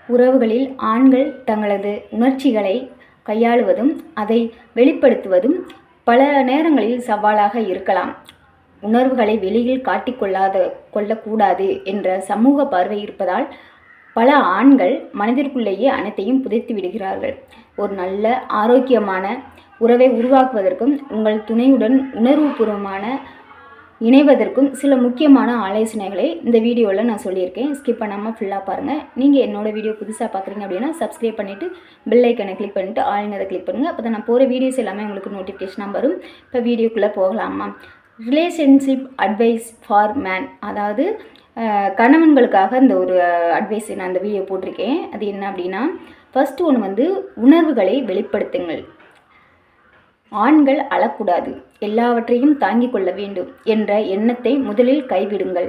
உறவுகளில் ஆண்கள் தங்களது உணர்ச்சிகளை கையாளுவதும் அதை வெளிப்படுத்துவதும் பல நேரங்களில் சவாலாக இருக்கலாம். உணர்வுகளை வெளியில் கொள்ளக்கூடாது என்ற சமூக பார்வை இருப்பதால் பல ஆண்கள் மனதிற்குள்ளேயே அனைத்தையும் புதைத்து விடுகிறார்கள். ஒரு நல்ல ஆரோக்கியமான உறவை உருவாக்குவதற்கும் உங்கள் துணையுடன் உணர்வுபூர்வமான இணைவதற்கும் சில முக்கியமான ஆலோசனைகளை இந்த வீடியோவில் நான் சொல்லியிருக்கேன். ஸ்கிப் பண்ணாமல் ஃபுல்லாக பாருங்கள். நீங்கள் என்னோடய வீடியோ புதுசாக பார்க்குறீங்க அப்படின்னா சப்ஸ்கிரைப் பண்ணிவிட்டு பெல் ஐக்கனை கிளிக் பண்ணிவிட்டு ஆல்னதை கிளிக் பண்ணுங்கள். அப்போ தான் நான் போகிற வீடியோஸ் எல்லாமே உங்களுக்கு நோட்டிஃபிகேஷனாக வரும். இப்போ வீடியோக்குள்ளே போகலாமா? ரிலேஷன்ஷிப் அட்வைஸ் ஃபார் மேன், அதாவது கணவன்களுக்காக இந்த ஒரு அட்வைஸ் நான் இந்த வீடியோ போட்டிருக்கேன். அது என்ன அப்படின்னா, ஃபஸ்ட்டு ஒன்று வந்து உணர்வுகளை வெளிப்படுத்துங்கள். ஆண்கள் அழக்கூடாது, எல்லாவற்றையும் தாங்கிக் கொள்ள வேண்டும் என்ற எண்ணத்தை முதலில் கைவிடுங்கள்.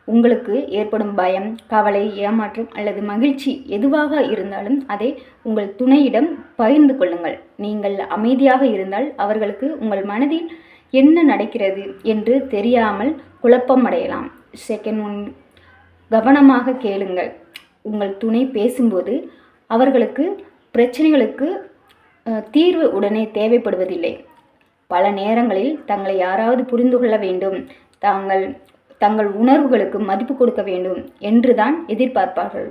உங்களுக்கு ஏற்படும் பயம், கவலை, ஏமாற்றம் அல்லது மகிழ்ச்சி எதுவாக இருந்தாலும் அதை உங்கள் துணையிடம் பகிர்ந்து கொள்ளுங்கள். நீங்கள் அமைதியாக இருந்தால் அவர்களுக்கு உங்கள் மனதில் என்ன நடக்கிறது என்று தெரியாமல் குழப்பம் அடையலாம். செகண்ட் ஒன், கவனமாக கேளுங்கள். உங்கள் துணை பேசும்போது அவர்களுக்கு பிரச்சனைகளுக்கு தீர்வு உடனே தேவைப்படுவதில்லை. பல நேரங்களில் தங்களை யாராவது புரிந்து கொள்ள வேண்டும், தங்கள் உணர்வுகளுக்கு மதிப்பு கொடுக்க வேண்டும் என்றுதான் எதிர்பார்ப்பார்கள்.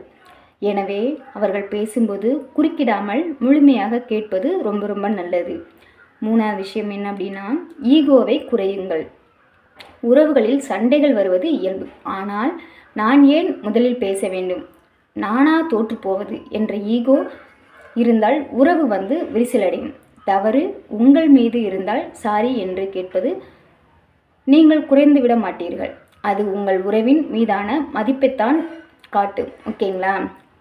எனவே அவர்கள் பேசும்போது குறுக்கிடாமல் முழுமையாக கேட்பது ரொம்ப ரொம்ப நல்லது. மூணாவது விஷயம் என்ன அப்படின்னா, ஈகோவை குறையுங்கள். உறவுகளில் சண்டைகள் வருவது இயல்பு. ஆனால் நான் ஏன் முதலில் பேச வேண்டும், நானா தோற்று போவது என்ற ஈகோ இருந்தால் உறவு விரிசலடையும். தவறு உங்கள் மீது இருந்தால் சாரி என்று கேட்பது நீங்கள் குறைந்து விட மாட்டீர்கள். அது உங்கள் உறவின் மீதான மதிப்பைத்தான் காட்டும். ஓகேங்களா?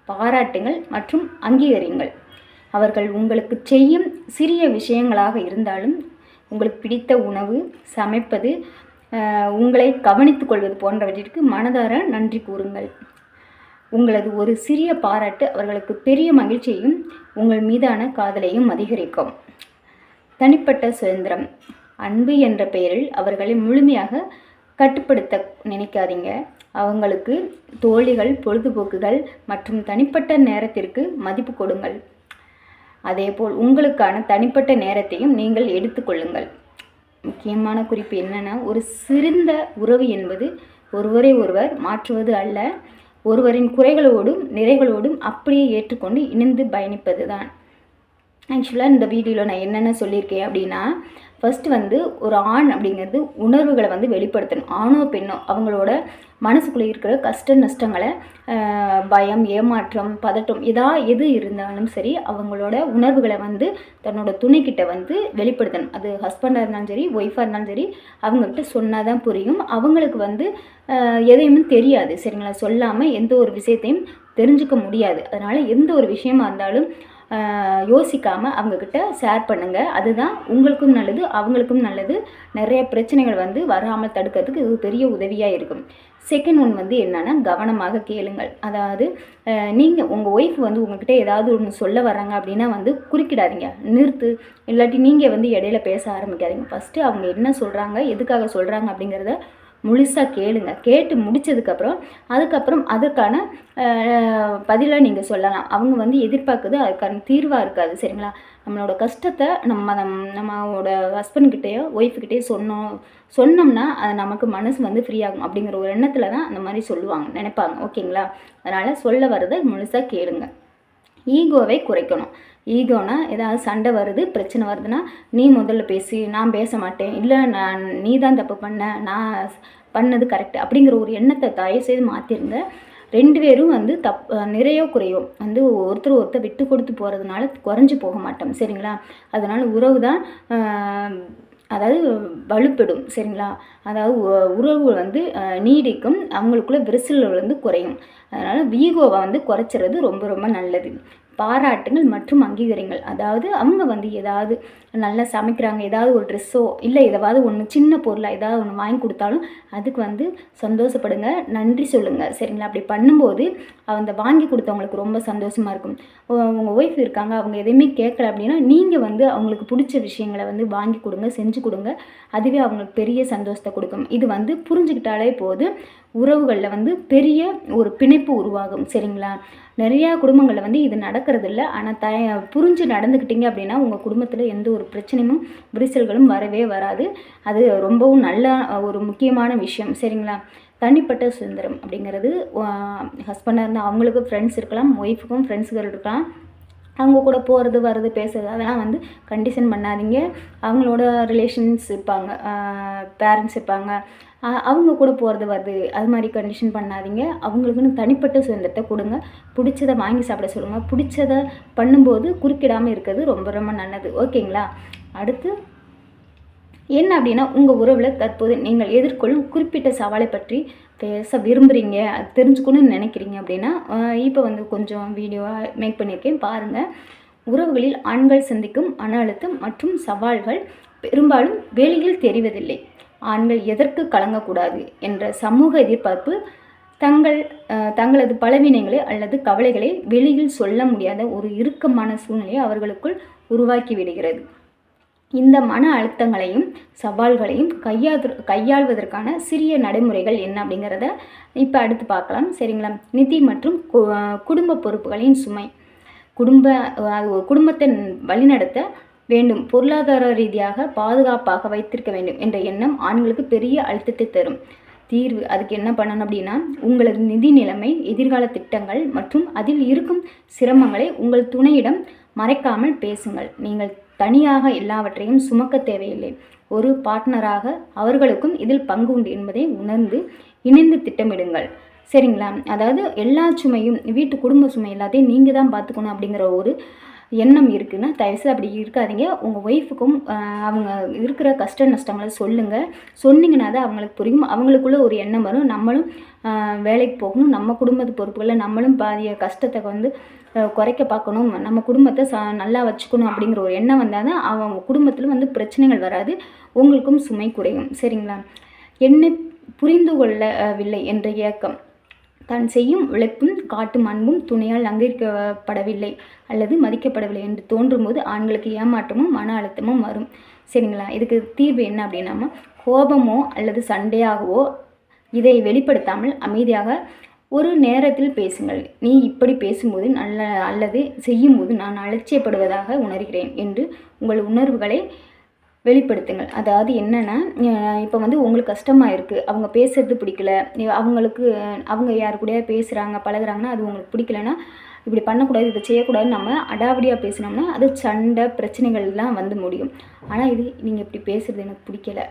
பாராட்டுங்கள் மற்றும் அங்கீகரிங்கள். அவர்கள் உங்களுக்கு செய்யும் சிறிய விஷயங்களாக இருந்தாலும், உங்களுக்கு பிடித்த உணவு சமைப்பது, உங்களை கவனித்துக் கொள்வது போன்றவற்றிற்கு மனதார நன்றி கூறுங்கள். உங்களது ஒரு சிறிய பாராட்டு அவர்களுக்கு பெரிய மகிழ்ச்சியையும் உங்கள் மீதான காதலையும் அதிகரிக்கும். தனிப்பட்ட சுதந்திரம். அன்பு என்ற பெயரில் அவர்களை முழுமையாக கட்டுப்படுத்த நினைக்காதீங்க. அவங்களுக்கு தோழிகள், பொழுதுபோக்குகள் மற்றும் தனிப்பட்ட நேரத்திற்கு மதிப்பு கொடுங்கள். அதேபோல் உங்களுக்கான தனிப்பட்ட நேரத்தையும் நீங்கள் எடுத்துக்கொள்ளுங்கள். முக்கியமான குறிப்பு என்னென்னா, ஒரு சிறந்த உறவு என்பது ஒருவரை ஒருவர் மாற்றுவது அல்ல, ஒருவரின் குறைகளோடும் நிறைகளோடும் அப்படியே ஏற்றுக்கொண்டு இணைந்து பயணிப்பது தான். ஆக்சுவலாக இந்த வீடியோவில் நான் என்னென்ன சொல்லியிருக்கேன் அப்படின்னா, ஃபஸ்ட்டு ஒரு ஆண் அப்படிங்கிறது உணர்வுகளை வெளிப்படுத்தணும். ஆணோ பெண்ணோ அவங்களோட மனசுக்குள்ளே இருக்கிற கஷ்ட நஷ்டங்களை, பயம், ஏமாற்றம், பதட்டம் எது இருந்தாலும் சரி அவங்களோட உணர்வுகளை தன்னோட துணைக்கிட்ட வெளிப்படுத்தணும். அது ஹஸ்பண்டாக இருந்தாலும் சரி, ஒய்ஃபாக இருந்தாலும் சரி, அவங்கக்கிட்ட சொன்னால் தான் புரியும். அவங்களுக்கு எதையுமே தெரியாது. சரிங்களா? சொல்லாமல் எந்த ஒரு விஷயத்தையும் தெரிஞ்சுக்க முடியாது. அதனால் எந்த ஒரு விஷயமா இருந்தாலும் யோசிக்காமல் அவங்கக்கிட்ட ஷேர் பண்ணுங்கள். அதுதான் உங்களுக்கும் நல்லது, அவங்களுக்கும் நல்லது. நிறைய பிரச்சனைகள் வராமல் தடுக்கிறதுக்கு இது பெரிய உதவியாக இருக்கும். செகண்ட் ஒன் என்னென்னா, கவனமாக கேளுங்கள். அதாவது நீங்கள் உங்கள் ஒய்ஃப் உங்கள்கிட்ட ஏதாவது ஒன்று சொல்ல வர்றாங்க அப்படின்னா குறுக்கிடாதீங்க, நிறுத்து. இல்லாட்டி நீங்கள் இடையில பேச ஆரம்பிக்காதீங்க. ஃபஸ்ட்டு அவங்க என்ன சொல்கிறாங்க, எதுக்காக சொல்கிறாங்க அப்படிங்கிறத முழுசாக கேளுங்க. கேட்டு முடித்ததுக்கப்புறம் அதுக்கான பதிலை நீங்கள் சொல்லலாம். அவங்க எதிர்பார்க்குறது அதுக்கான தீர்வாக இருக்காது. சரிங்களா? நம்மளோட கஷ்டத்தை நம்மளோட ஹஸ்பண்ட்கிட்டேயோ ஒய்ஃப்கிட்டேயோ சொன்னோம்னா அது நமக்கு மனசு ஃப்ரீ ஆகும் அப்படிங்கிற ஒரு எண்ணத்தில் தான் அந்த மாதிரி நினைப்பாங்க. ஓகேங்களா? அதனால் சொல்ல வர்றதை முழுசாக கேளுங்க. ஈகோவை குறைக்கணும். ஈகோனா, ஏதாவது சண்டை வருது, பிரச்சனை வருதுன்னா, நீ முதல்ல பேசி, நான் பேச மாட்டேன், இல்லை நீ தான் தப்பு பண்ண, நான் பண்ணது கரெக்டு அப்படிங்கிற ஒரு எண்ணத்தை தயவுசெய்து மாற்றிருங்க. ரெண்டு பேரும் நிறைய குறையும். ஒருத்தர் விட்டு கொடுத்து போகிறதுனால குறைஞ்சி போக மாட்டோம். சரிங்களா? அதனால் உறவு தான் அதாவது வலுப்படும். சரிங்களா? அதாவது உறவு நீடிக்கும், அவங்களுக்குள்ள விரிசல்கள் குறையும். அதனால் ஈகோவை குறைச்சிறது ரொம்ப ரொம்ப நல்லது. பாராட்டுங்கள் மற்றும் அங்கீகரிங்கள். அதாவது அவங்க ஏதாவது நல்லா சமைக்கிறாங்க, ஏதாவது ஒரு ட்ரெஸ்ஸோ இல்லை ஏதாவது ஒன்று சின்ன பொருளாக ஏதாவது ஒன்று வாங்கி கொடுத்தாலும் அதுக்கு சந்தோஷப்படுங்க, நன்றி சொல்லுங்கள். சரிங்களா? அப்படி பண்ணும்போது அந்த வாங்கி கொடுத்தவங்களுக்கு ரொம்ப சந்தோஷமாக இருக்கும். உங்கள் ஒய்ஃப் இருக்காங்க, அவங்க எதையுமே கேட்கல அப்படின்னா நீங்கள் அவங்களுக்கு பிடிச்ச விஷயங்களை வாங்கி கொடுங்க, செஞ்சு கொடுங்க. அதுவே அவங்களுக்கு பெரிய சந்தோஷத்தை கொடுக்கும். இது புரிஞ்சுக்கிட்டாலே போது உறவுகளில் வந்து பெரிய ஒரு பிணைப்பு உருவாகும். சரிங்களா? நிறையா குடும்பங்களில் வந்து இது நடக்கிறதில்ல. ஆனால் புரிஞ்சு நடந்துக்கிட்டீங்க அப்படின்னா உங்கள் குடும்பத்தில் எந்த ஒரு பிரச்சனையும் விரிசல்களும் வரவே வராது. அது ரொம்பவும் நல்ல ஒரு முக்கியமான விஷயம். சரிங்களா? தனிப்பட்ட சுதந்திரம் அப்படிங்கிறது ஹஸ்பண்டாக இருந்தால் அவங்களுக்கு ஃப்ரெண்ட்ஸ் இருக்கலாம், ஒய்ஃபுக்கும் ஃப்ரெண்ட்ஸுகள் இருக்கலாம். அவங்க கூட போகிறது வர்றது பேசுறது அதெல்லாம் வந்து கண்டிஷன் பண்ணாதீங்க. அவங்களோட ரிலேஷன்ஸ் இருப்பாங்க, பேரண்ட்ஸ் இருப்பாங்க, அவங்க கூட போகிறது வருது அது மாதிரி கண்டிஷன் பண்ணாதீங்க. அவங்களுக்குன்னு தனிப்பட்ட சுதந்திரத்தை கொடுங்க. பிடிச்சதை வாங்கி சாப்பிட சொல்லுங்கள். பிடிச்சதை பண்ணும்போது குறுக்கிடாமல் இருக்கிறது ரொம்ப ரொம்ப நல்லது. ஓகேங்களா? அடுத்து என்ன அப்படின்னா, உங்கள் உறவில் தற்போது நீங்கள் எதிர்கொள்ளும் குறிப்பிட்ட சவாலை பற்றி பேச விரும்புகிறீங்க, அது தெரிஞ்சுக்கணும்னு நினைக்கிறீங்க அப்படின்னா இப்போ வந்து கொஞ்சம் வீடியோவாக மேக் பண்ணியிருக்கேன் பாருங்கள். உறவுகளில் ஆண்கள் சந்திக்கும் மன அழுத்தம் மற்றும் சவால்கள் பெரும்பாலும் வெளியில் தெரிவதில்லை. ஆண்கள் எதற்கு கலங்கக்கூடாது என்ற சமூக எதிர்பார்ப்பு தங்களது பலவீனங்களை அல்லது கவலைகளை வெளியில் சொல்ல முடியாத ஒரு இறுக்கமான சூழ்நிலையை அவர்களுக்குள் உருவாக்கி விடுகிறது. இந்த மன அழுத்தங்களையும் சவால்களையும் கையாள்வதற்கான சிறிய நடைமுறைகள் என்ன அப்படிங்கிறத இப்போ அடுத்து பார்க்கலாம். சரிங்களா? நிதி மற்றும் குடும்ப பொறுப்புகளின் சுமை. குடும்பத்தை வழிநடத்த வேண்டும், பொருளாதார ரீதியாக பாதுகாப்பாக வைத்திருக்க வேண்டும் என்ற எண்ணம் ஆண்களுக்கு பெரிய அழுத்தத்தை தரும். தீர்வு அதுக்கு என்ன பண்ணணும் அப்படின்னா, உங்களது நிதி நிலைமை, எதிர்கால திட்டங்கள் மற்றும் அதில் இருக்கும் சிரமங்களை உங்கள் துணையிடம் மறைக்காமல் பேசுங்கள். நீங்கள் தனியாக எல்லாவற்றையும் சுமக்க தேவையில்லை. ஒரு பார்ட்னராக அவர்களுக்கும் இதில் பங்கு உண்டு என்பதை உணர்ந்து இணைந்து திட்டமிடுங்கள். சரிங்களா? அதாவது எல்லா சுமையும், வீட்டு குடும்ப சுமை எல்லாத்தையும் நீங்கள் தான் பார்த்துக்கணும் அப்படிங்கிற ஒரு எண்ணம் இருக்குன்னா தயவுசெய்து அப்படி இருக்காதீங்க. உங்கள் ஒய்ஃபுக்கும் அவங்க இருக்கிற கஷ்ட நஷ்டங்களை சொல்லுங்கள். சொன்னீங்கன்னா தான் அவங்களுக்கு புரியும். அவங்களுக்குள்ள ஒரு எண்ணம் வரும், நம்மளும் வேலைக்கு போகணும், நம்ம குடும்பத்து பொறுப்புகளை நம்மளும் பாதிய கஷ்டத்தை வந்து குறைக்க பார்க்கணும், நம்ம குடும்பத்தை நல்லா வச்சுக்கணும் அப்படிங்கிற ஒரு எண்ணம் வந்தால் தான் அவங்க குடும்பத்தில் வந்து பிரச்சனைகள் வராது, உங்களுக்கும் சுமை குறையும். சரிங்களா? என்னை புரிந்து கொள்ளவில்லை என்ற ஏக்கம், தான் செய்யும் உழைப்பும் காட்டும் அன்பும் துணையால் அங்கீகரிக்கப்படவில்லை அல்லது மதிக்கப்படவில்லை என்று தோன்றும் போது ஆண்களுக்கு ஏமாற்றமும் மன அழுத்தமும் வரும். சரிங்களா? இதுக்கு தீர்வு என்ன அப்படின்னா, கோபமோ அல்லது சண்டையாகவோ இதை வெளிப்படுத்தாமல் அமைதியாக ஒரு நேரத்தில் பேசுங்கள். நீ இப்படி பேசும்போது அல்லது செய்யும்போது நான் அலட்சியப்படுவதாக உணர்கிறேன் என்று உங்கள் உணர்வுகளை வெளிப்படுத்துங்கள். அதாவது என்னென்னா, இப்போ வந்து உங்களுக்கு கஷ்டமாக இருக்குது, அவங்க பேசுகிறது பிடிக்கல, அவங்க யார் கூடயாவது பேசுகிறாங்க பழகுறாங்கன்னா அது உங்களுக்கு பிடிக்கலன்னா, இப்படி பண்ணக்கூடாது, இதை செய்யக்கூடாதுன்னு நம்ம அடாவடியாக பேசினோம்னா அது சண்டை பிரச்சனைகள்லாம் வந்து முடியும். ஆனால் இது நீங்கள் இப்படி பேசுகிறது எனக்கு பிடிக்கல,